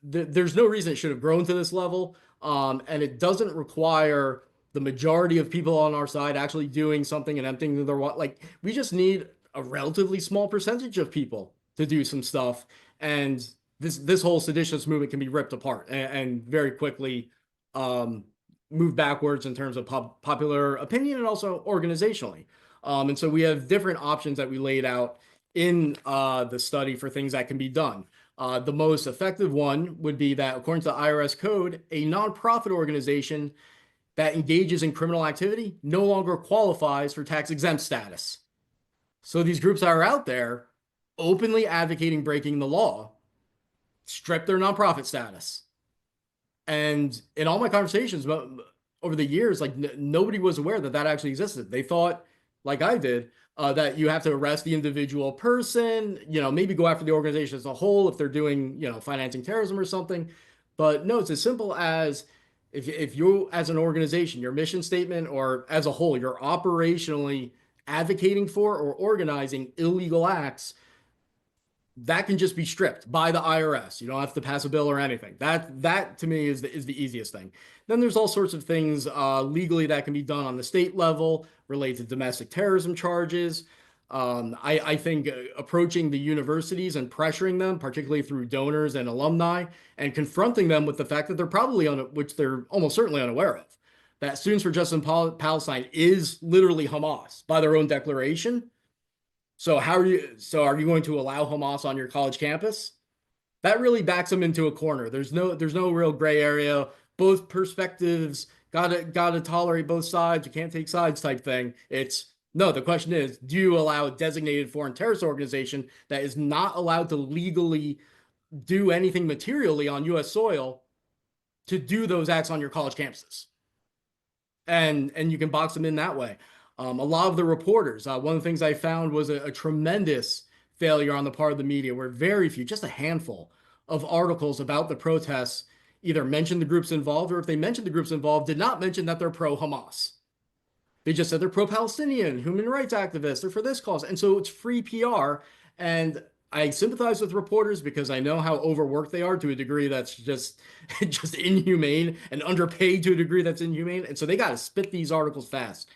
There's no reason it should have grown to this level, and it doesn't require the majority of people on our side actually doing something and emptying their wallet. Like, we just need a relatively small percentage of people to do some stuff, and this whole seditious movement can be ripped apart and very quickly move backwards in terms of popular opinion and also organizationally. And so we have different options that we laid out in the study for things that can be done. The most effective one would be that, according to the IRS code, a nonprofit organization that engages in criminal activity no longer qualifies for tax-exempt status. So these groups that are out there openly advocating breaking the law strip their nonprofit status. And in all my conversations over the years, like nobody was aware that that actually existed. They thought, like I did, that you have to arrest the individual person, maybe go after the organization as a whole if they're doing, financing terrorism or something. But no, it's as simple as if you, as an organization, your mission statement or as a whole, you're operationally advocating for or organizing illegal acts, that can just be stripped by the IRS. You don't have to pass a bill or anything. That to me is the easiest thing. Then there's all sorts of things legally that can be done on the state level related to domestic terrorism charges. I think approaching the universities and pressuring them, particularly through donors and alumni, and confronting them with the fact that they're probably which they're almost certainly unaware of, that Students for Justice in Palestine is literally Hamas by their own declaration. So are you going to allow Hamas on your college campus? That really backs them into a corner. There's no real gray area. Both perspectives gotta tolerate both sides. You can't take sides type thing. It's no, the question is, do you allow a designated foreign terrorist organization that is not allowed to legally do anything materially on US soil to do those acts on your college campuses? And you can box them in that way. A lot of the reporters, one of the things I found was a tremendous failure on the part of the media, where very few, just a handful of articles about the protests either mentioned the groups involved, or if they mentioned the groups involved, did not mention that they're pro-Hamas. They just said they're pro-Palestinian, human rights activists, they're for this cause. And so it's free PR. And I sympathize with reporters because I know how overworked they are to a degree that's just inhumane, and underpaid to a degree that's inhumane. And so they got to spit these articles fast.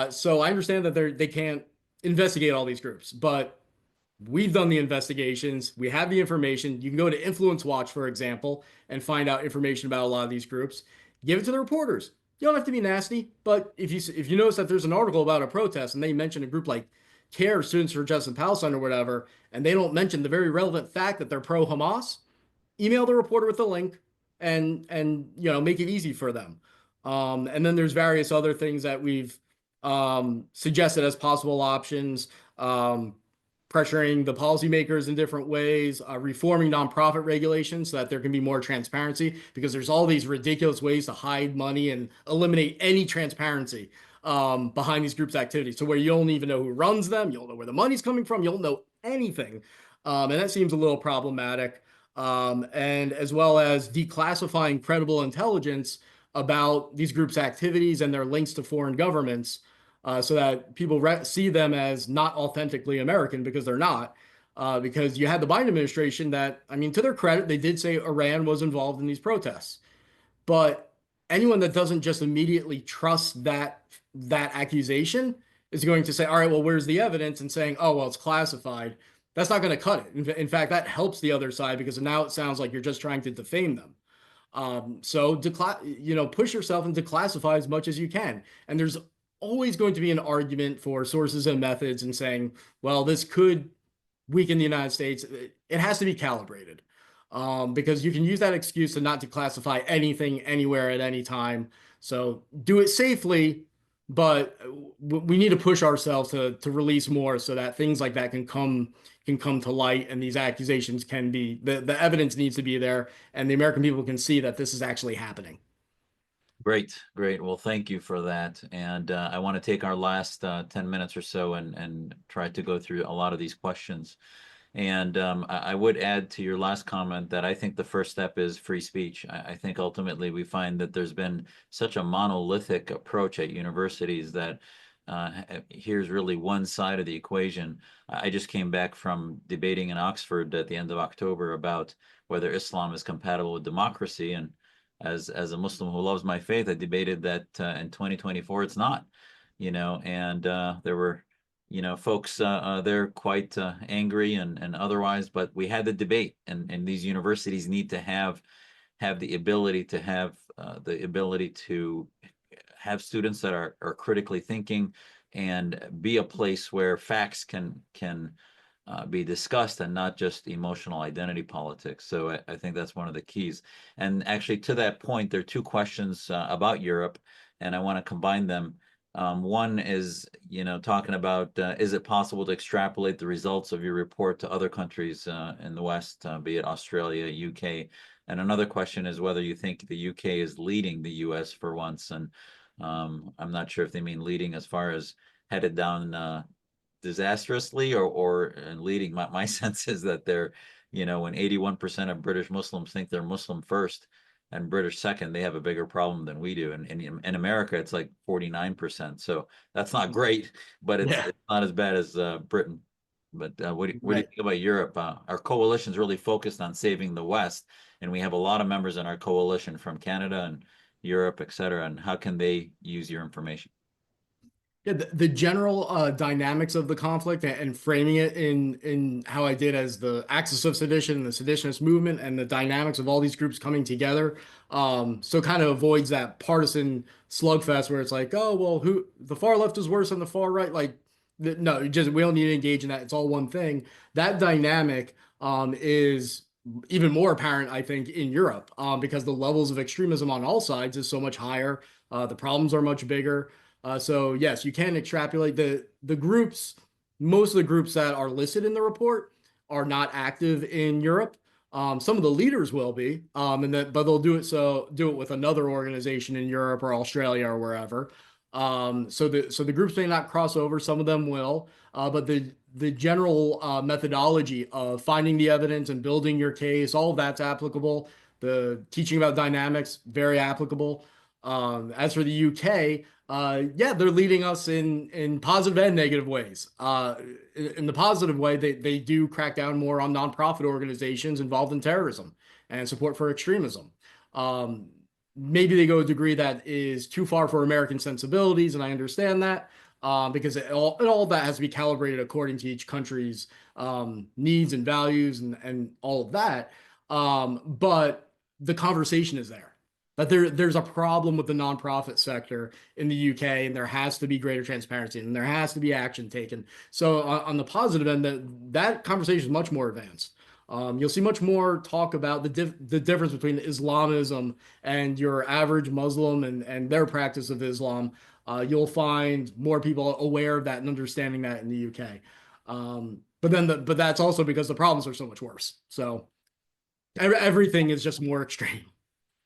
So I understand that they can't investigate all these groups, but we've done the investigations. We have the information. You can go to Influence Watch, for example, and find out information about a lot of these groups. Give it to the reporters. You don't have to be nasty, but if you notice that there's an article about a protest and they mention a group like CARE, Students for Justice in Palestine or whatever, and they don't mention the very relevant fact that they're pro-Hamas, email the reporter with the link and make it easy for them. And then there's various other things that we've suggested as possible options. Pressuring the policymakers in different ways, reforming nonprofit regulations so that there can be more transparency, because there's all these ridiculous ways to hide money and eliminate any transparency behind these groups' activities, so where you don't even know who runs them, you don't know where the money's coming from, you don't know anything. And that seems a little problematic. And as well as declassifying credible intelligence about these groups' activities and their links to foreign governments, so that people see them as not authentically American, because they're not. Because you had the Biden administration that, I mean, to their credit, they did say Iran was involved in these protests. But anyone that doesn't just immediately trust that accusation is going to say, all right, well, where's the evidence? And saying, oh, well, it's classified. That's not going to cut it. In fact, that helps the other side, because now it sounds like you're just trying to defame them. So push yourself and declassify as much as you can. And there's always going to be an argument for sources and methods, and saying, well, this could weaken the United States. It has to be calibrated, because you can use that excuse to not declassify anything anywhere at any time. So do it safely, but we need to push ourselves to release more, so that things like that can come to light, and these accusations can be, the evidence needs to be there, and the American people can see that this is actually happening. Great, great. Well, thank you for that. And I want to take our last 10 minutes or so and try to go through a lot of these questions. And I would add to your last comment that I think the first step is free speech. I think ultimately we find that there's been such a monolithic approach at universities that here's really one side of the equation. I just came back from debating in Oxford at the end of October about whether Islam is compatible with democracy. And as a Muslim who loves my faith, I debated that in 2024 it's not, and there were, folks they're quite angry and otherwise, but we had the debate, and these universities need to have the ability to have students that are critically thinking, and be a place where facts can be discussed, and not just emotional identity politics. So I think that's one of the keys. And actually, to that point, there are two questions about Europe, and I want to combine them. One is, talking about is it possible to extrapolate the results of your report to other countries in the West, be it Australia, UK? And another question is whether you think the UK is leading the US for once. And I'm not sure if they mean leading as far as headed down disastrously or leading. My sense is that they're, when 81% of British Muslims think they're Muslim first and British second, they have a bigger problem than we do. And in America, it's like 49%. So that's not great, but it's Yeah. it's not as bad as Britain. But what do you Right. think about Europe? Our coalition is really focused on saving the West, and we have a lot of members in our coalition from Canada and Europe, et cetera. And how can they use your information? Yeah, the general dynamics of the conflict and framing it in how I did as the axis of sedition and the seditionist movement and the dynamics of all these groups coming together. So kind of avoids that partisan slugfest where it's like, oh well, who the far left is worse than the far right. Like, no, just we don't need to engage in that. It's all one thing. That dynamic is even more apparent, I think, in Europe because the levels of extremism on all sides is so much higher. The problems are much bigger. So yes, you can extrapolate the groups. Most of the groups that are listed in the report are not active in Europe. Some of the leaders will be, but they'll do it with another organization in Europe or Australia or wherever. So the groups may not cross over. Some of them will, but the general methodology of finding the evidence and building your case, all of that's applicable. The teaching about dynamics, very applicable. As for the UK, yeah, they're leading us in positive and negative ways. In the positive way, they do crack down more on nonprofit organizations involved in terrorism and support for extremism. Um, Maybe they go a degree that is too far for American sensibilities, and I understand that because all that has to be calibrated according to each country's needs and values and all of that. But the conversation is there that there's a problem with the nonprofit sector in the UK, and there has to be greater transparency, and there has to be action taken. So on the positive end, that conversation is much more advanced. You'll see much more talk about the difference between Islamism and your average Muslim and their practice of Islam. You'll find more people aware of that and understanding that in the UK. But that's also because the problems are so much worse. So everything is just more extreme.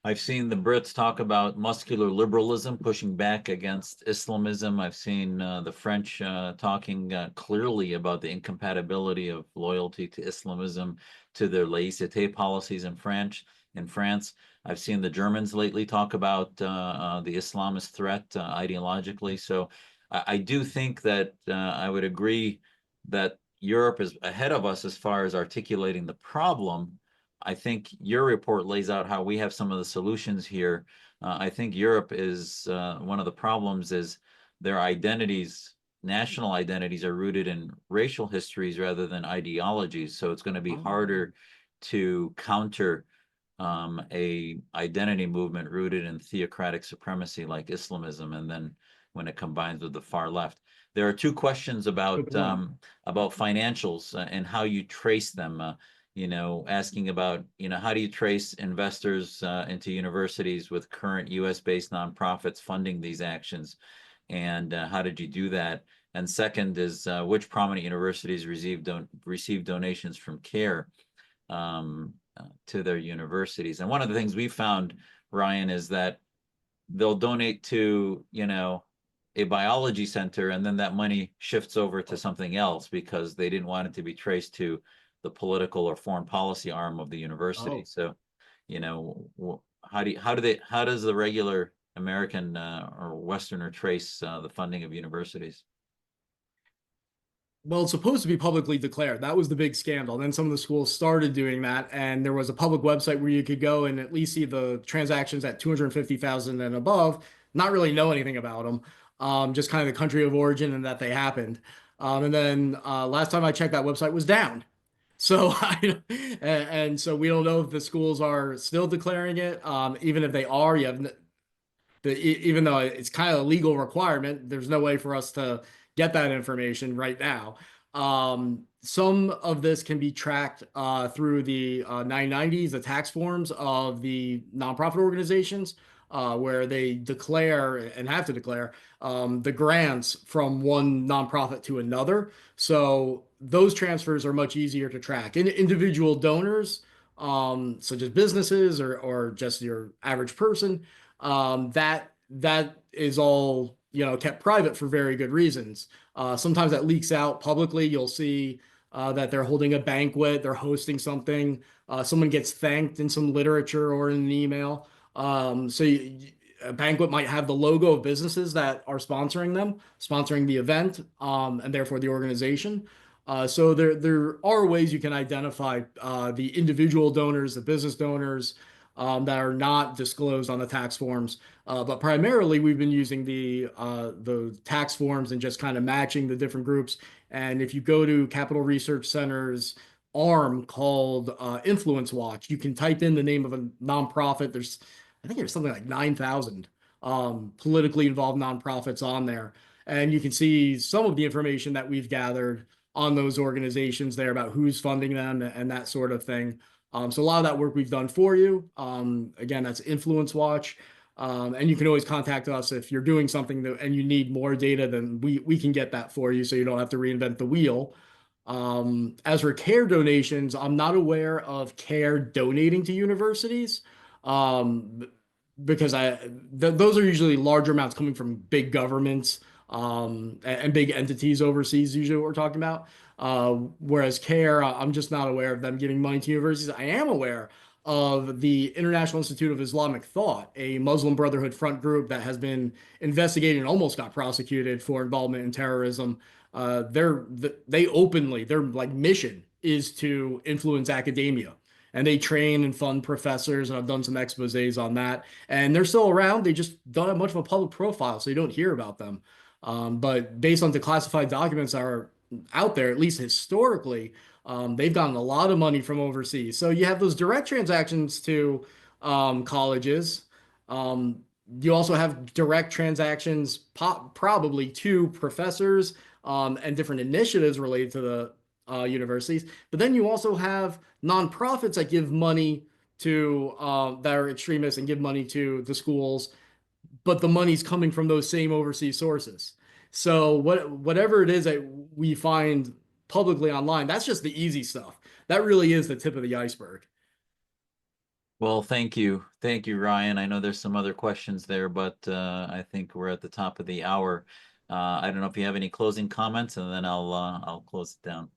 I've seen the Brits talk about muscular liberalism pushing back against Islamism. I've seen the French talking clearly about the incompatibility of loyalty to Islamism to their laïcité policies in France. I've seen the Germans lately talk about the Islamist threat ideologically. So I do think that I would agree that Europe is ahead of us as far as articulating the problem. I think your report lays out how we have some of the solutions here. I think Europe is one of the problems is their identities, national identities are rooted in racial histories rather than ideologies. So it's going to be harder to counter a identity movement rooted in theocratic supremacy like Islamism, and then when it combines with the far left. There are two questions about financials and how you trace them. Asking about, how do you trace investors into universities with current US-based nonprofits funding these actions? And how did you do that? And second is which prominent universities receive donations from CARE to their universities? And one of the things we found, Ryan, is that they'll donate to, a biology center, and then that money shifts over to something else because they didn't want it to be traced to the political or foreign policy arm of the university. Oh. So, how does the regular American or Westerner trace the funding of universities? Well, it's supposed to be publicly declared. That was the big scandal. Then some of the schools started doing that, and there was a public website where you could go and at least see the transactions at 250,000 and above, not really know anything about them, just kind of the country of origin and that they happened. And then last time I checked, that website was down. So and so we don't know if the schools are still declaring it. Even if they are, even though it's kind of a legal requirement, there's no way for us to get that information right now. Some of this can be tracked through the 990s, the tax forms of the nonprofit organizations. where they declare and have to declare the grants from one nonprofit to another. So those transfers are much easier to track. Individual donors, such as businesses or just your average person, that is all, kept private for very good reasons. Sometimes that leaks out publicly. You'll see that they're holding a banquet, they're hosting something. Someone gets thanked in some literature or in an email. A banquet might have the logo of businesses that are sponsoring them, sponsoring the event, and therefore the organization. So there are ways you can identify the individual donors, the business donors that are not disclosed on the tax forms. But primarily, we've been using the tax forms and just kind of matching the different groups. And if you go to Capital Research Center's arm called Influence Watch, you can type in the name of a nonprofit. I think there's something like 9,000 politically involved nonprofits on there. And you can see some of the information that we've gathered on those organizations there about who's funding them and that sort of thing. So a lot of that work we've done for you. Again, that's Influence Watch. And you can always contact us if you're doing something and you need more data, then we can get that for you so you don't have to reinvent the wheel. As for CARE donations, I'm not aware of CARE donating to universities. Um, because those are usually larger amounts coming from big governments and big entities overseas, usually what we're talking about. Whereas CARE, I'm just not aware of them giving money to universities. I am aware of the International Institute of Islamic Thought, a Muslim Brotherhood front group that has been investigated and almost got prosecuted for involvement in terrorism. They openly, their like mission is to influence academia, and they train and fund professors, and I've done some exposés on that. And they're still around. They just don't have much of a public profile, so you don't hear about them. But based on declassified documents that are out there, at least historically, they've gotten a lot of money from overseas. So you have those direct transactions to colleges. Um, you also have direct transactions, probably to professors and different initiatives related to the universities. But then you also have nonprofits that give money to that are extremists and give money to the schools, but the money's coming from those same overseas sources. So whatever it is that we find publicly online, that's just the easy stuff. That really is the tip of the iceberg. Well, thank you. Thank you, Ryan. I know there's some other questions there, but I think we're at the top of the hour. I don't know if you have any closing comments, and then I'll close it down.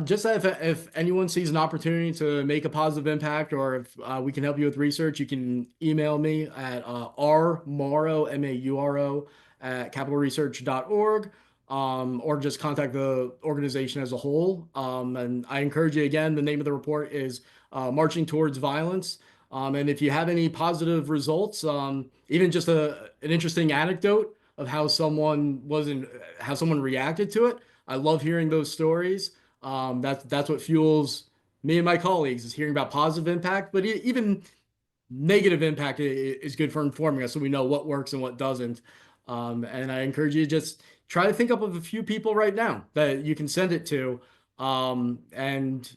Just that if anyone sees an opportunity to make a positive impact, or if we can help you with research, you can email me at rmauro, Mauro, at capitalresearch.org, or just contact the organization as a whole. And I encourage you again, the name of the report is Marching Towards Violence. And if you have any positive results, even just an interesting anecdote of how how someone reacted to it, I love hearing those stories. That's what fuels me and my colleagues, is hearing about positive impact, but even negative impact is good for informing us so we know what works and what doesn't. And I encourage you to just try to think up of a few people right now that you can send it to. And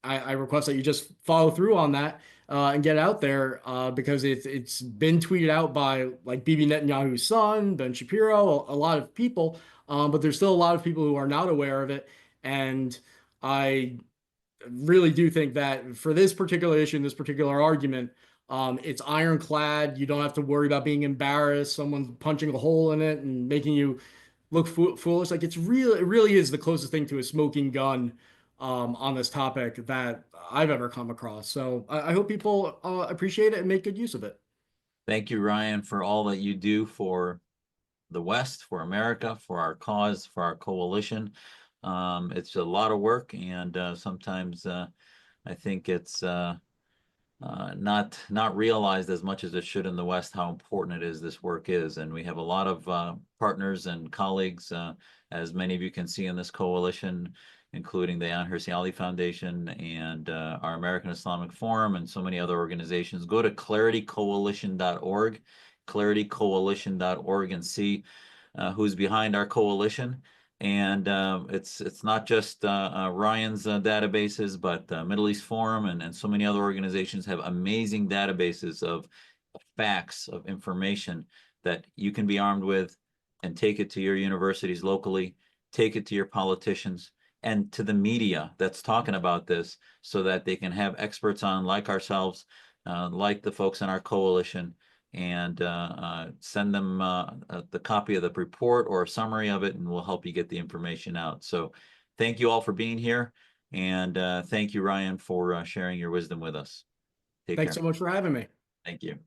I request that you just follow through on that and get out there because it's been tweeted out by like Bibi Netanyahu's son, Ben Shapiro, a lot of people, but there's still a lot of people who are not aware of it. And I really do think that for this particular issue, this particular argument, it's ironclad. You don't have to worry about being embarrassed, someone punching a hole in it and making you look foolish. Like it really is the closest thing to a smoking gun on this topic that I've ever come across. So I hope people appreciate it and make good use of it. Thank you, Ryan, for all that you do for the West, for America, for our cause, for our coalition. It's a lot of work, and sometimes I think it's not realized as much as it should in the West how important it is this work is. And we have a lot of partners and colleagues, as many of you can see in this coalition, including the Ayaan Hirsi Ali Foundation and our American Islamic Forum and so many other organizations. Go to claritycoalition.org, claritycoalition.org, and see who's behind our coalition. And it's not just Ryan's databases, but Middle East Forum and so many other organizations have amazing databases of facts of information that you can be armed with and take it to your universities locally, take it to your politicians and to the media that's talking about this, so that they can have experts on like ourselves, like the folks in our coalition, and send them the copy of the report or a summary of it, and we'll help you get the information out. So thank you all for being here. And thank you, Ryan, for sharing your wisdom with us. Take Thanks care. so much for having me. Thank you.